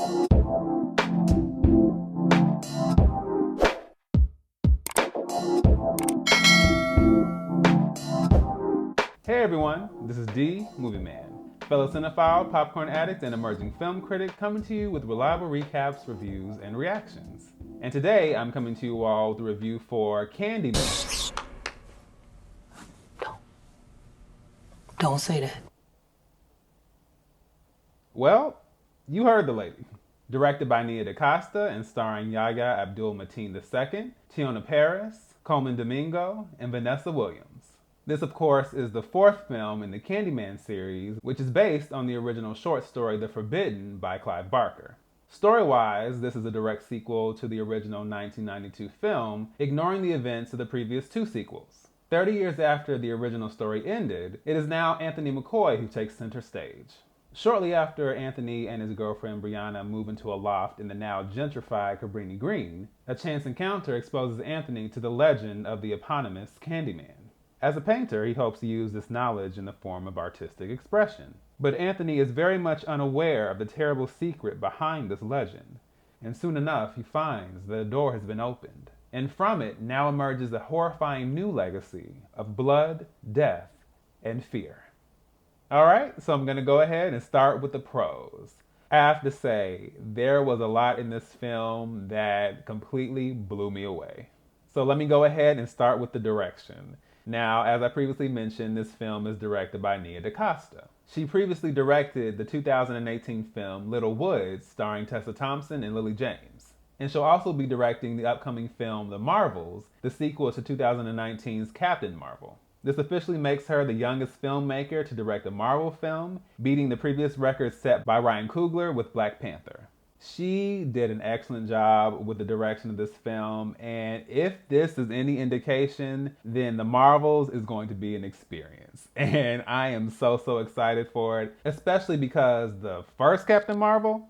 Hey everyone, this is D, Movieman, fellow cinephile, popcorn addict, and emerging film critic coming to you with reliable recaps, reviews, and reactions. And today I'm coming to you all with a review for Candyman. Don't say that. Well, you heard the lady. Directed by Nia DaCosta and starring Yahya, Abdul-Mateen II, Teyonah Parris, Colman Domingo, and Vanessa Williams. This, of course, is the fourth film in the Candyman series, which is based on the original short story The Forbidden by Clive Barker. Story-wise, this is a direct sequel to the original 1992 film, ignoring the events of the previous two sequels. 30 years after the original story ended, it is now Anthony McCoy who takes center stage. Shortly after Anthony and his girlfriend Brianna move into a loft in the now gentrified Cabrini Green, a chance encounter exposes Anthony to the legend of the eponymous Candyman. As a painter, he hopes to use this knowledge in the form of artistic expression. But Anthony is very much unaware of the terrible secret behind this legend, and soon enough he finds that a door has been opened, and from it now emerges a horrifying new legacy of blood, death, and fear. Alright, so I'm going to go ahead and start with the pros. I have to say, there was a lot in this film that completely blew me away. So let me go ahead and start with the direction. Now, as I previously mentioned, this film is directed by Nia DaCosta. She previously directed the 2018 film Little Woods, starring Tessa Thompson and Lily James. And she'll also be directing the upcoming film The Marvels, the sequel to 2019's Captain Marvel. This officially makes her the youngest filmmaker to direct a Marvel film, beating the previous record set by Ryan Coogler with Black Panther. She did an excellent job with the direction of this film, and if this is any indication, then The Marvels is going to be an experience. And I am so excited for it, especially because the first Captain Marvel.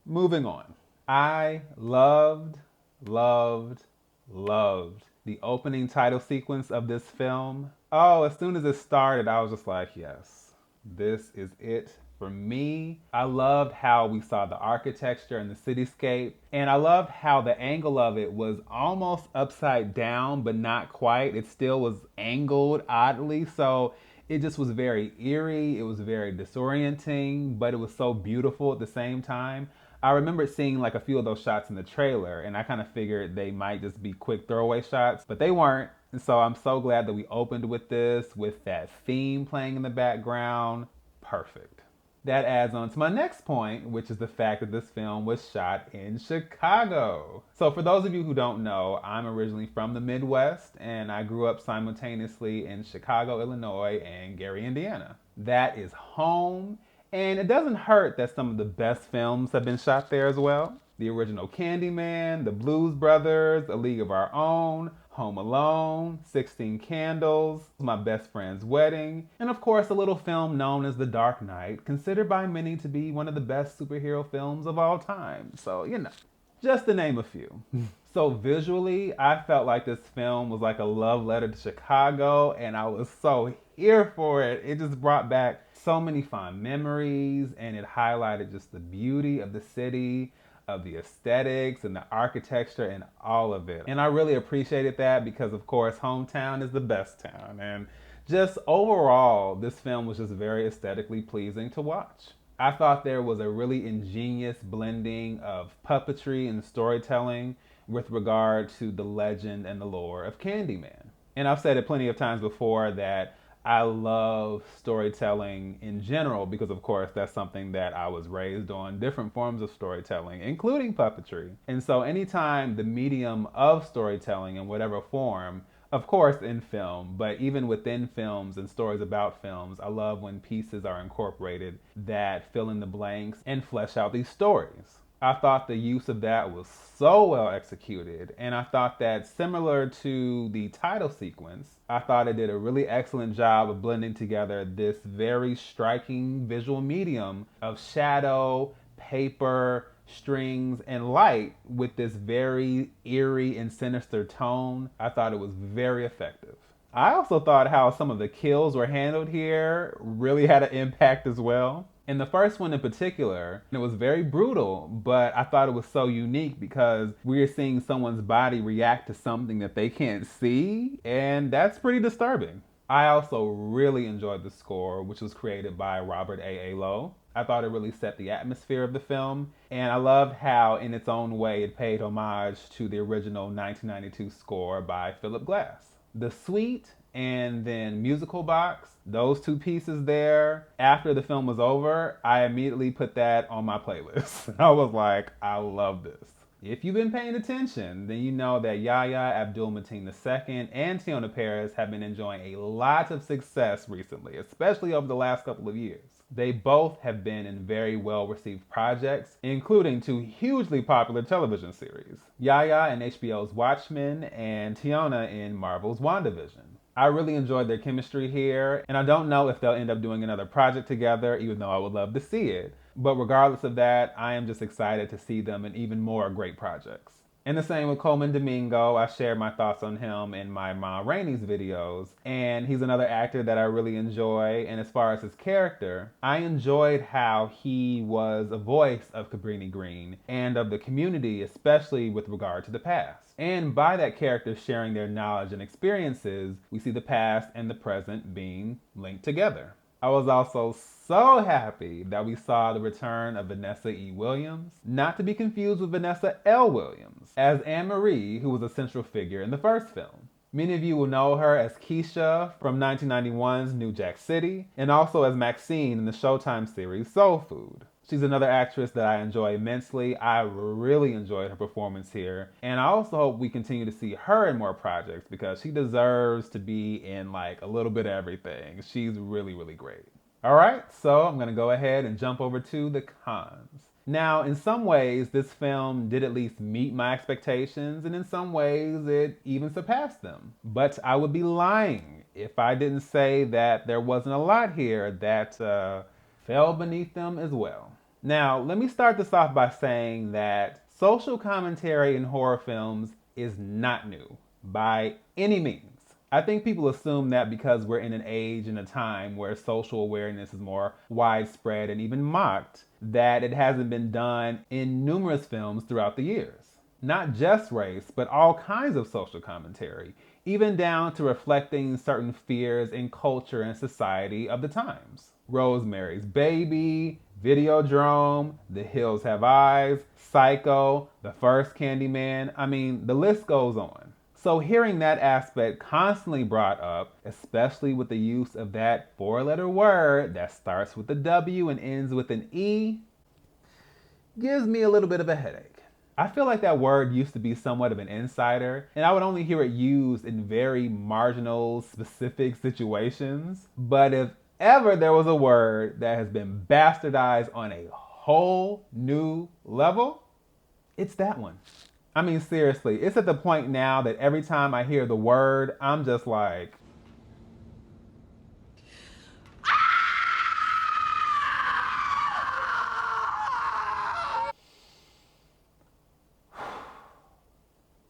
Moving on. I loved the opening title sequence of this film. Oh, as soon as it started, I was just like, yes. This is it for me. I loved how we saw the architecture and the cityscape, and I loved how the angle of it was almost upside down, but not quite. It still was angled oddly, so it just was very eerie. It was very disorienting, but it was so beautiful at the same time. I remember seeing like a few of those shots in the trailer, and I kind of figured they might just be quick throwaway shots, but they weren't. And so I'm so glad that we opened with this, with that theme playing in the background. Perfect. That adds on to my next point, which is the fact that this film was shot in Chicago. So for those of you who don't know, I'm originally from the Midwest, and I grew up simultaneously in Chicago, Illinois, and Gary, Indiana. That is home. And it doesn't hurt that some of the best films have been shot there as well. The original Candyman, The Blues Brothers, A League of Our Own, Home Alone, 16 Candles, My Best Friend's Wedding, and of course a little film known as The Dark Knight, considered by many to be one of the best superhero films of all time. So, you know, just to name a few. So visually, I felt like this film was like a love letter to Chicago, and I was so here for it. It just brought back so many fond memories, and it highlighted just the beauty of the city, of the aesthetics and the architecture and all of it. And I really appreciated that because, of course, hometown is the best town. And just overall, this film was just very aesthetically pleasing to watch. I thought there was a really ingenious blending of puppetry and storytelling with regard to the legend and the lore of Candyman. And I've said it plenty of times before that I love storytelling in general because, of course, that's something that I was raised on, different forms of storytelling, including puppetry. And so anytime the medium of storytelling in whatever form, of course in film, but even within films and stories about films, I love when pieces are incorporated that fill in the blanks and flesh out these stories. I thought the use of that was so well executed, and I thought that similar to the title sequence, I thought it did a really excellent job of blending together this very striking visual medium of shadow, paper, strings, and light with this very eerie and sinister tone. I thought it was very effective. I also thought how some of the kills were handled here really had an impact as well. In the first one in particular, it was very brutal, but I thought it was so unique because we are seeing someone's body react to something that they can't see, and that's pretty disturbing. I also really enjoyed the score, which was created by Robert A. Lowe. I thought it really set the atmosphere of the film, and I loved how, in its own way, it paid homage to the original 1992 score by Philip Glass. The suite and then musical box, those two pieces there, after the film was over, I immediately put that on my playlist. I was like, I love this. If you've been paying attention, then you know that Yahya, Abdul-Mateen II, and Teyonah Parris have been enjoying a lot of success recently, especially over the last couple of years. They both have been in very well-received projects, including two hugely popular television series, Yahya in HBO's Watchmen and Teyonah in Marvel's WandaVision. I really enjoyed their chemistry here, and I don't know if they'll end up doing another project together, even though I would love to see it. But regardless of that, I am just excited to see them in even more great projects. And the same with Colman Domingo. I shared my thoughts on him in my Ma Rainey's videos, and he's another actor that I really enjoy. And as far as his character, I enjoyed how he was a voice of Cabrini Green and of the community, especially with regard to the past. And by that character sharing their knowledge and experiences, we see the past and the present being linked together. I was also so happy that we saw the return of Vanessa E. Williams, not to be confused with Vanessa L. Williams, as Anne-Marie, who was a central figure in the first film. Many of you will know her as Keisha from 1991's New Jack City, and also as Maxine in the Showtime series Soul Food. She's another actress that I enjoy immensely. I really enjoyed her performance here. And I also hope we continue to see her in more projects because she deserves to be in like a little bit of everything. She's really, really great. All right, so I'm gonna go ahead and jump over to the cons. Now, in some ways, this film did at least meet my expectations, and in some ways, it even surpassed them. But I would be lying if I didn't say that there wasn't a lot here that fell beneath them as well. Now, let me start this off by saying that social commentary in horror films is not new by any means. I think people assume that because we're in an age and a time where social awareness is more widespread and even mocked, that it hasn't been done in numerous films throughout the years. Not just race, but all kinds of social commentary, even down to reflecting certain fears in culture and society of the times. Rosemary's Baby, Videodrome, The Hills Have Eyes, Psycho, the first Candyman. I mean, the list goes on. So hearing that aspect constantly brought up, especially with the use of that four-letter word that starts with a W and ends with an E, gives me a little bit of a headache. I feel like that word used to be somewhat of an insider, and I would only hear it used in very marginal, specific situations. But if ever there was a word that has been bastardized on a whole new level, it's that one. I mean, seriously, it's at the point now that every time I hear the word, I'm just like,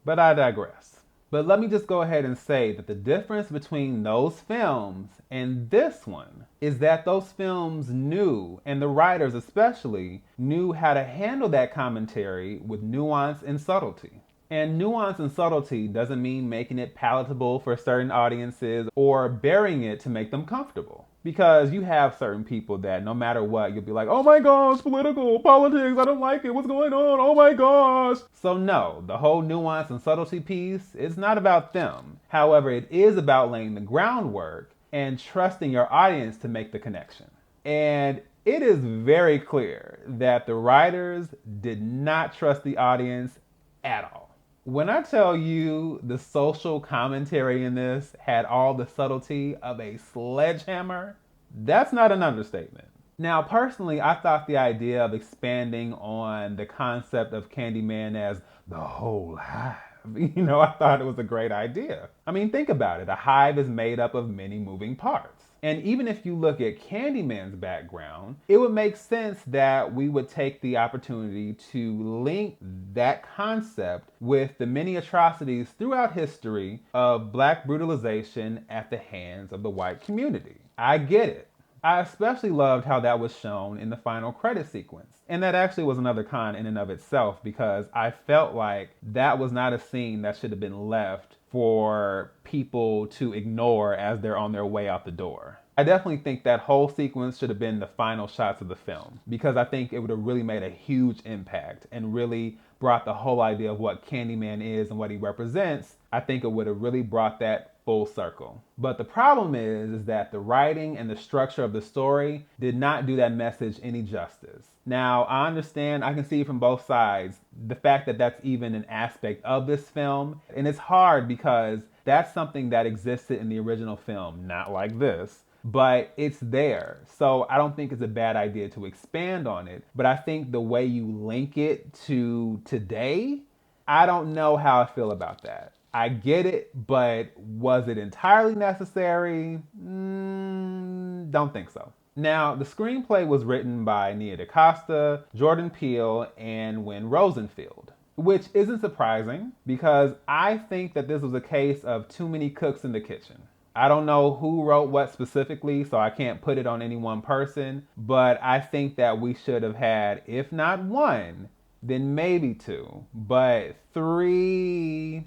but I digress. But let me just go ahead and say that the difference between those films and this one is that those films knew, and the writers especially, knew how to handle that commentary with nuance and subtlety. And nuance and subtlety doesn't mean making it palatable for certain audiences or burying it to make them comfortable. Because you have certain people that no matter what, you'll be like, oh my gosh, politics, I don't like it, what's going on, oh my gosh. So no, the whole nuance and subtlety piece is not about them. However, it is about laying the groundwork and trusting your audience to make the connection. And it is very clear that the writers did not trust the audience at all. When I tell you the social commentary in this had all the subtlety of a sledgehammer, that's not an understatement. Now, personally, I thought the idea of expanding on the concept of Candyman as the whole hive, I thought it was a great idea. I mean, think about it. A hive is made up of many moving parts. And even if you look at Candyman's background, it would make sense that we would take the opportunity to link that concept with the many atrocities throughout history of Black brutalization at the hands of the white community. I get it. I especially loved how that was shown in the final credit sequence. And that actually was another con in and of itself, because I felt like that was not a scene that should have been left for people to ignore as they're on their way out the door. I definitely think that whole sequence should have been the final shots of the film, because I think it would have really made a huge impact and really brought the whole idea of what Candyman is and what he represents. I think it would have really brought that full circle. But the problem is that the writing and the structure of the story did not do that message any justice. Now, I understand, I can see from both sides the fact that that's even an aspect of this film. And it's hard because that's something that existed in the original film, not like this, but it's there. So I don't think it's a bad idea to expand on it. But I think the way you link it to today, I don't know how I feel about that. I get it, but was it entirely necessary? Don't think so. Now, the screenplay was written by Nia DaCosta, Jordan Peele, and Wynn Rosenfield, which isn't surprising because I think that this was a case of too many cooks in the kitchen. I don't know who wrote what specifically, so I can't put it on any one person, but I think that we should have had, if not one, then maybe two, but three,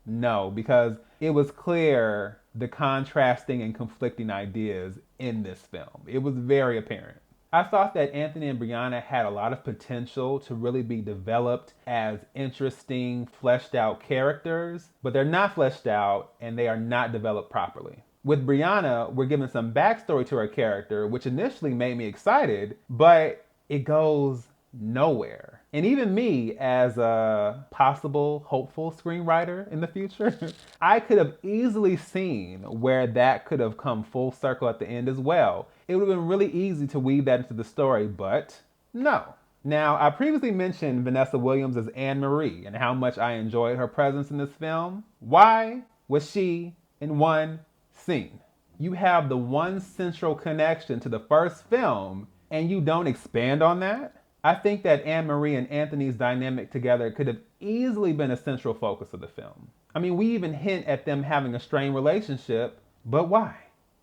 no, because it was clear the contrasting and conflicting ideas in this film. It was very apparent. I thought that Anthony and Brianna had a lot of potential to really be developed as interesting, fleshed out characters, but they're not fleshed out and they are not developed properly. With Brianna, we're given some backstory to her character, which initially made me excited, but it goes nowhere. And even me, as a possible hopeful screenwriter in the future, I could have easily seen where that could have come full circle at the end as well. It would have been really easy to weave that into the story, but no. Now, I previously mentioned Vanessa Williams as Anne Marie and how much I enjoyed her presence in this film. Why was she in one scene? You have the one central connection to the first film and you don't expand on that? I think that Anne Marie and Anthony's dynamic together could have easily been a central focus of the film. I mean, we even hint at them having a strained relationship, but why?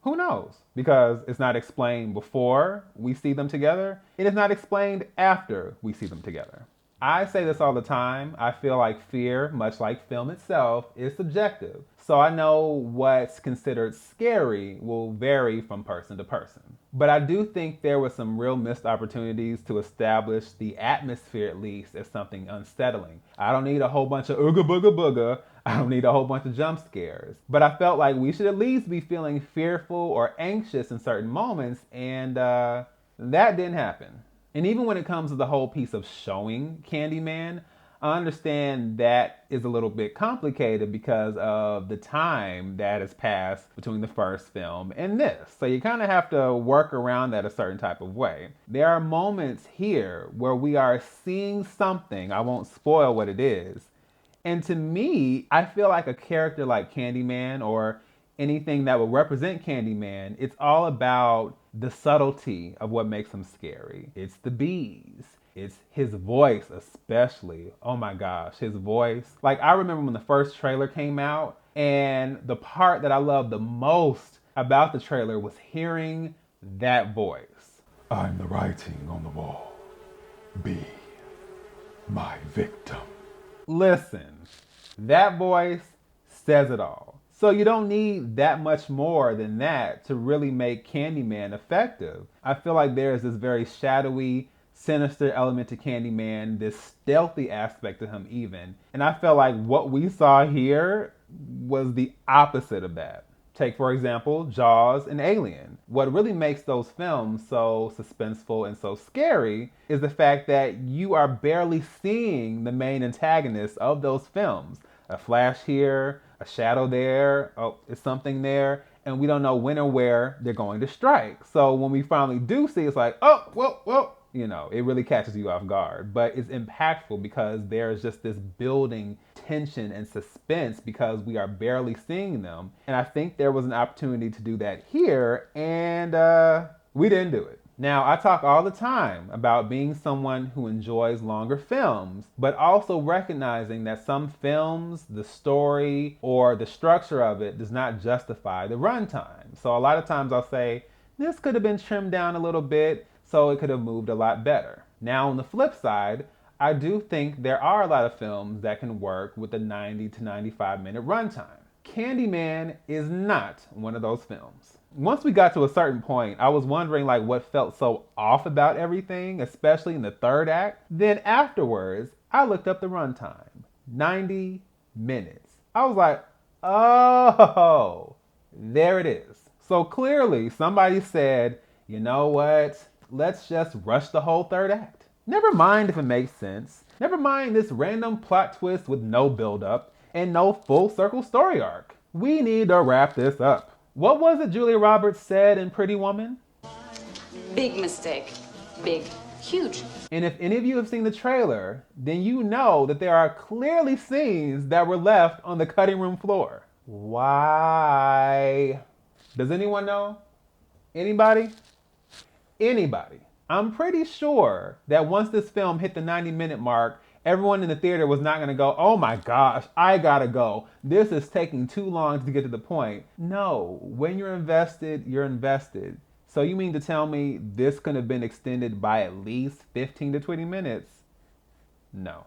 Who knows? Because it's not explained before we see them together. It is not explained after we see them together. I say this all the time. I feel like fear, much like film itself, is subjective. So I know what's considered scary will vary from person to person. But I do think there were some real missed opportunities to establish the atmosphere, at least, as something unsettling. I don't need a whole bunch of ooga booga booga. I don't need a whole bunch of jump scares. But I felt like we should at least be feeling fearful or anxious in certain moments, and that didn't happen. And even when it comes to the whole piece of showing Candyman, I understand that is a little bit complicated because of the time that has passed between the first film and this. So you kind of have to work around that a certain type of way. There are moments here where we are seeing something, I won't spoil what it is, and to me, I feel like a character like Candyman or anything that would represent Candyman, it's all about the subtlety of what makes him scary. It's the bees. It's his voice especially. Oh my gosh, his voice. Like, I remember when the first trailer came out, and the part that I loved the most about the trailer was hearing that voice. I'm the writing on the wall. Be my victim. Listen, that voice says it all. So you don't need that much more than that to really make Candyman effective. I feel like there's this very shadowy, sinister element to Candyman, this stealthy aspect to him even. And I felt like what we saw here was the opposite of that. Take, for example, Jaws and Alien. What really makes those films so suspenseful and so scary is the fact that you are barely seeing the main antagonists of those films. A flash here, a shadow there, oh, it's something there, and we don't know when or where they're going to strike. So when we finally do see, it's like, oh, well, You know, it really catches you off guard, but it's impactful because there's just this building tension and suspense because we are barely seeing them. And I think there was an opportunity to do that here, and we didn't do it. Now, I talk all the time about being someone who enjoys longer films, but also recognizing that some films, the story or the structure of it does not justify the runtime. So a lot of times I'll say, this could have been trimmed down a little bit, so it could have moved a lot better. Now, on the flip side, I do think there are a lot of films that can work with a 90 to 95 minute runtime. Candyman is not one of those films. Once we got to a certain point, I was wondering like what felt so off about everything, especially in the third act. Then afterwards, I looked up the runtime. 90 minutes. I was like, oh, there it is. So clearly somebody said, you know what? Let's just rush the whole third act. Never mind if it makes sense. Never mind this random plot twist with no build-up and no full circle story arc. We need to wrap this up. What was it Julia Roberts said in Pretty Woman? Big mistake. Big. Huge. And if any of you have seen the trailer, then you know that there are clearly scenes that were left on the cutting room floor. Why? Does anyone know? Anybody? Anybody? I'm pretty sure that once this film hit the 90-minute mark, everyone in the theater was not going to go, oh my gosh, I gotta go. This is taking too long to get to the point. No, when you're invested, you're invested. So you mean to tell me this could have been extended by at least 15 to 20 minutes? No.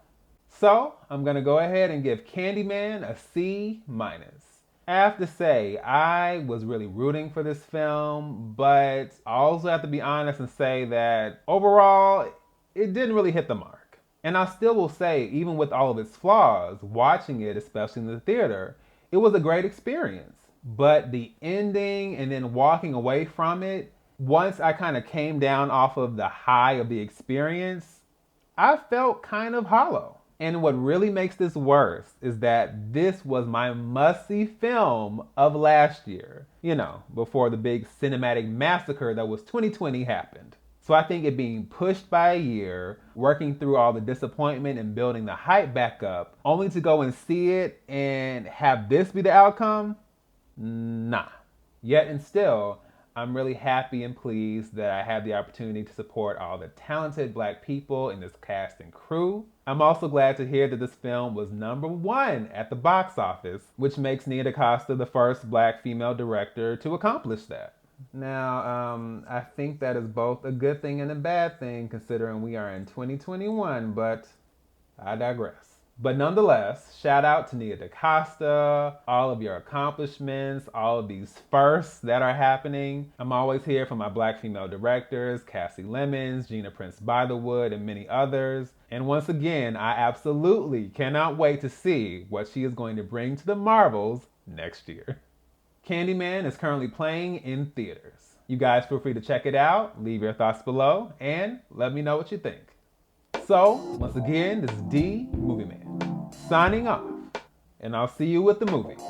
So I'm going to go ahead and give Candyman a C-. I have to say, I was really rooting for this film, but I also have to be honest and say that overall, it didn't really hit the mark. And I still will say, even with all of its flaws, watching it, especially in the theater, it was a great experience. But the ending and then walking away from it, once I kind of came down off of the high of the experience, I felt kind of hollow. And what really makes this worse is that this was my must-see film of last year. You know, before the big cinematic massacre that was 2020 happened. So I think it being pushed by a year, working through all the disappointment and building the hype back up, only to go and see it and have this be the outcome? Nah. Yet and still, I'm really happy and pleased that I had the opportunity to support all the talented Black people in this cast and crew. I'm also glad to hear that this film was #1 at the box office, which makes Nia DaCosta the first Black female director to accomplish that. Now, I think that is both a good thing and a bad thing considering we are in 2021, but I digress. But nonetheless, shout out to Nia DaCosta, all of your accomplishments, all of these firsts that are happening. I'm always here for my Black female directors, Cassie Lemons, Gina Prince-Bythewood, and many others. And once again, I absolutely cannot wait to see what she is going to bring to the Marvels next year. Candyman is currently playing in theaters. You guys feel free to check it out, leave your thoughts below, and let me know what you think. So, once again, this is D Movieman, signing off, and I'll see you with the movies.